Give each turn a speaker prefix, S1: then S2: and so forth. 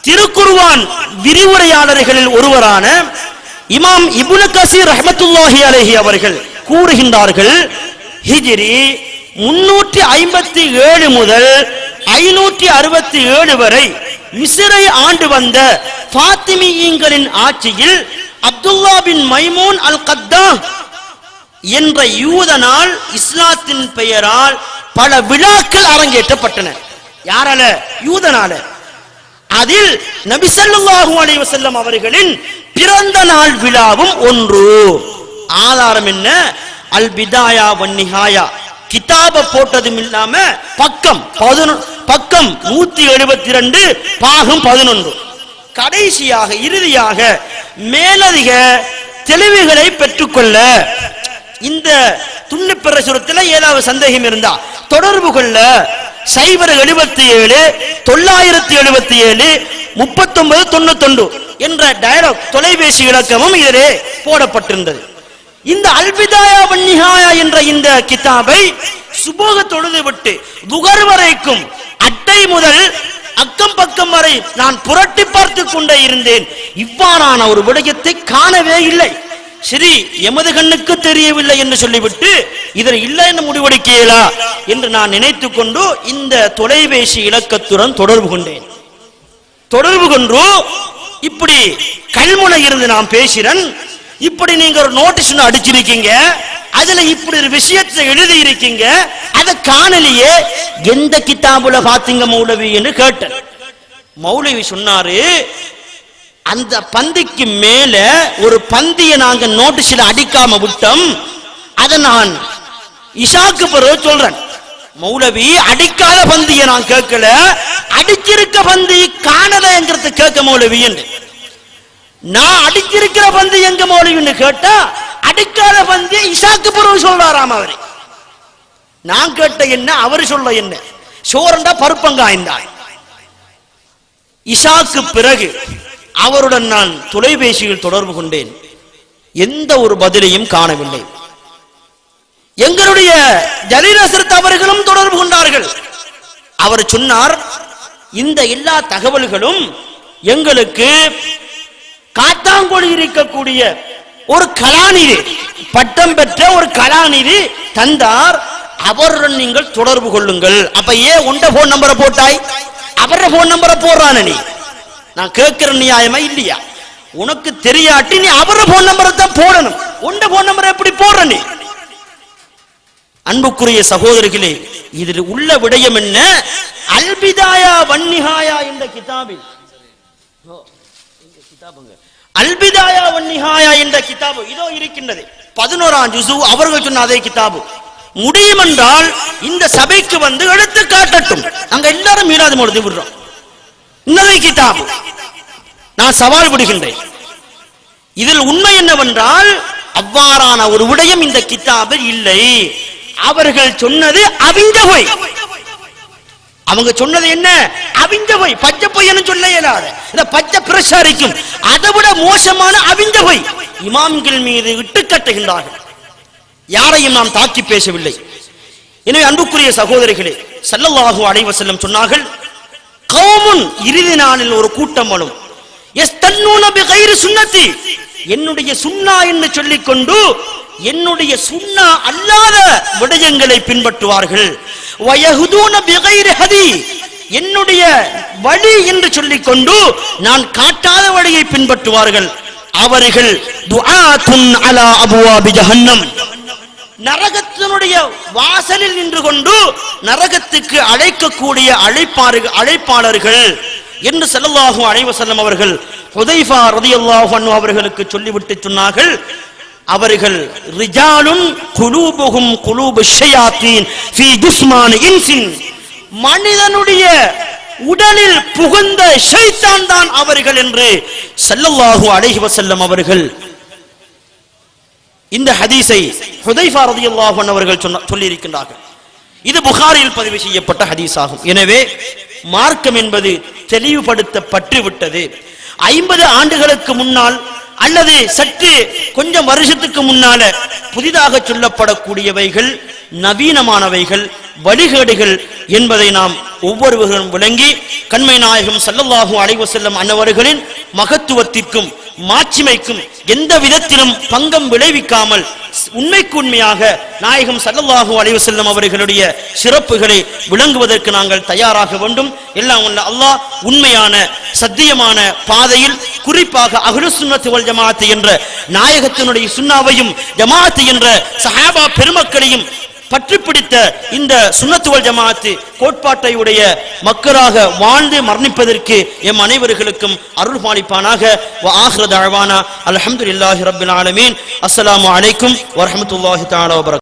S1: திருக்குர்ஆன் விரிவுரையாளர்களில் ஒருவரான இமாம் இப்னு கஸீர் ரஹ்மத்துல்லாஹி அலைஹி அவர்கள் கூறுகின்றார்கள், ஹிஜ்ரி 357 முதல் 567 வரை மிஸ்ரை ஆண்டு வந்த ஃபாத்திமியீன்களின் ஆட்சியில் அப்துல்லா பின் மைமூன் அல் கத்தா என்ற யூதனால் இஸ்லாத்தின் பெயரால் பல விழாக்கள் அரங்கேற்றப்பட்டன. யாரால? யூதனால. அதில் நபி ஸல்லல்லாஹு அலைஹி வஸல்லம் அவர்களின் பிறந்த நாள் விழாவும் ஒன்று. ஆதாரம் என்ன? அல் பிதாயா வன் நிஹாயா கிதாப போட்டதும் இல்லாம பக்கம் 172 பாகம் 11. கடைசியாக இறுதியாக மேலதிக தெளிவுகளை பெற்றுக்கொள்ள இந்த துண்ணு பிரசுரத்தில் ஏதாவது சந்தேகம் இருந்தா தொடர்பு கொள்ள 077 977 3991 என்ற டைரக்ட் தொலைபேசி இலக்கமும் இதிலே போடப்பட்டிருந்தது. இந்த அல்பிதாயா வன் நிஹாயா என்ற இந்த கிதாபை சுபஹ் தொழுது விட்டு துஹர் வரைக்கும் அட்டை முதல் அக்கம் பக்கம் வரை நான் புரட்டி பார்த்து கொண்டே இருந்தேன். இவ்வாறான ஒரு விடயத்தை காணவே இல்லை. சரி, எமது கண்ணுக்கு தெரியவில்லை என்று சொல்லிவிட்டு இதில் இல்லை என்று முடிவெடுக்கலா என்று நான் நினைத்துக் கொண்டு இந்த தொலைபேசி இலக்கத்துடன் தொடர்பு கொண்டேன். தொடர்பு கொண்டு இப்படி கல்முனை இருந்து நான் பேசுறேன், இப்படி நீங்க ஒரு நோட்டீஸ் அடிச்சிருக்கீங்க, அதுல இப்படி ஒரு விஷயத்தை எழுதி இருக்கீங்க, அத காணலையே, எந்த கிதாபுல பாத்தீங்க மௌலவி என்று கேட்டேன். மௌலவி சொன்னாரு, அந்த பந்திக்கு மேல ஒரு பந்தியை நாங்க நோட்டீஸ்ல அடிக்காம விட்டோம், அதை நான் இஷாக்கு பிறகு சொல்றேன். மௌலவி, அடிக்காத பந்தியை நான் கேட்கல, அடிச்சிருக்க பந்தி காணலைங்கிறது கேட்க மௌலவி என்று. நான் அடிச்சிருக்கிற பந்தி எங்க மௌலவின்னு கேட்டா அடிக்காத பந்தி இஷாக்கு பிறகு சொல்றாராம் அவரு. நான் கேட்ட என்ன, அவரு சொல்ல என்ன, சோரண்டா பருப்பங்காய்ந்தா. இஷாக்கு பிறகு அவருடன் நான் தொலைபேசியில் தொடர்பு கொண்டேன். எந்த ஒரு பதிலையும் காணவில்லை. எங்களுடைய ஜலீல் ஹஸ்ரத் அவர்களும் தொடர்பு கொண்டார்கள். அவர் சொன்னார், இந்த எல்லா தகவல்களும் எங்களுக்கு காத்தாங்கொழி இருக்கக்கூடிய ஒரு கலாநிதி, பட்டம் பெற்ற ஒரு கலாநிதி தந்தார். அவருடன் நீங்கள் தொடர்பு கொள்ளுங்கள். அப்ப ஏன் உண்ட போன் நம்பரை போட்டாய்? அவர போன் நம்பரை போடுறான நீ? நான் கேட்கிற நியாயமா இல்லையா? உனக்கு தெரியாட்டி நீ அவர போன் நம்பரை தான் போடணும். உண்ட போன் நம்பரை எப்படி போடுற நீ? அன்புக்குரிய சகோதரர்களே, இதில் உள்ள விடயம் என்ன? அல்பிதாயா வன் நிஹாயா என்ற கிதாபில், அல்பிதாயா வன் நிஹாயா என்ற கிதாபு இதோ இருக்கின்றது. 11ஆம் ஜுஸு. அவர்கள் சொன்ன அதே கிதாபு. முடியும் என்றால் இந்த சபைக்கு வந்து எடுத்து காட்டட்டும். நாங்க எல்லாரும் மீளாது மௌலிது விடுறோம். இன்னதே கிதாபு. நான் சவால் விடுகின்றேன். இதில் உண்மை என்னவென்றால் அவ்வாறான ஒரு விடயம் இந்த கிதாபில் இல்லை. அவர்கள் சொன்னது அவிஞ்ச பொய். அவங்க சொன்னது என்ன? அவிஞ்ச பொய். பச்சை பொய்ன்னு சொல்ல இயலாத, இந்த பச்சை பிரசாரிக்கும் அதை விட மோசமான அவிஞ்ச பொய் இமாம்கள் மீது இட்டு கட்டுகின்றார்கள். யாரையும் நாம் தாக்கி பேசவில்லை. எனவே அன்புக்குரிய சகோதரிகளே, ஸல்லல்லாஹு அலைஹி வஸல்லம் சொன்னார்கள், கௌமுன் இறுதி நாளில் ஒரு கூட்டம் வரும், யஸ்தன்னூன பிகைரி சுன்னதி, என்னுடைய சுன்னா என்று சொல்லிக் கொண்டு என்னுடைய சுன்னா அல்லாத விடயங்களை பின்பற்றுவார்கள். வயஹுதூன பிகைரி ஹதி, என்னுடைய வழி என்று சொல்லிக் கொண்டு நான் காட்டாத வழியை பின்பற்றுவார்கள். அவர்கள் துஆத்துன் அலா அபுவாபி ஜஹன்னம், நரகத்தினுடைய வாசலில் நின்று கொண்டு நரகத்துக்கு அழைக்கக்கூடிய அழைப்பாளர்கள் என்று ஸல்லல்லாஹு அலைஹி வஸல்லம் அவர்கள் ஹுதைஃபா ரலியல்லாஹு அன்ஹு அவர்களுக்கு சொல்லிவிட்டு சொன்னார்கள், அவர்கள் ரிஜாலுன் குலூபுஹும் குலூபு ஷயாத்தீன் ஃபீ ஜுஸ்மான் இன்சின், மனிதனுடைய உடலில் புகுந்த ஷைத்தான் தான் அவர்கள் என்று ஸல்லல்லாஹு அலைஹி வஸல்லம் அவர்கள் இந்த ஹதீஸை ஹுதைஃபா ரலியல்லாஹு அன்ஹு அவர்கள் சொல்லி இருக்கின்றார்கள். இது புகாரியில் பதிவு செய்யப்பட்ட ஹதீஸ் ஆகும். எனவே மார்க்கம் என்பது தெளிவுபடுத்தப்பட்டு விட்டது. 50 ஆண்டுகளுக்கு முன்னால் அல்லது சற்று கொஞ்சம் வருஷத்துக்கு முன்னால புதிதாக சொல்லப்படக்கூடியவைகள் நவீனமானவைகள், வழிகேடுகள் என்பதை நாம் ஒவ்வொருவரும் விளங்கி கண்மை நாயகம் ஸல்லல்லாஹு அலைஹி வஸல்லம் அன்னவர்களின் மகத்துவத்திற்கும் மாட்சிமைக்கும் எந்த விதத்திலும் பங்கம் விளைவிக்காமல் உண்மைக்கு உண்மையாக நாயகம் ஸல்லல்லாஹு அலைஹி வஸல்லம் அவர்களுடைய சிறப்புகளை விளங்குவதற்கு நாங்கள் தயாராக வேண்டும். எல்லாம் வல்ல அல்லாஹ் உண்மையான சத்தியமான பாதையில், குறிப்பாக அஹ்லுஸ் சுன்னத் வல் ஜமாஅத் என்ற நாயகத்தினுடைய சுன்னாவையும் ஜமாஅத் என்ற சஹாபா பெருமக்களையும் பற்றி பிடித்த இந்த சுன்னத் வல் ஜமாஅத் கோட்பாட்டையுடைய மக்களாக வாழ்ந்து மரணிப்பதற்கு எம் அனைவர்களுக்கும் அருள் பாலிப்பானாக. வ ஆகிரு தஅவானா அல்ஹம்துலில்லாஹி ரப்பில் ஆலமீன். அஸ்ஸலாமு அலைக்கும் வ ரஹ்மத்துல்லாஹி தஆலா வ பரகாத்துஹு.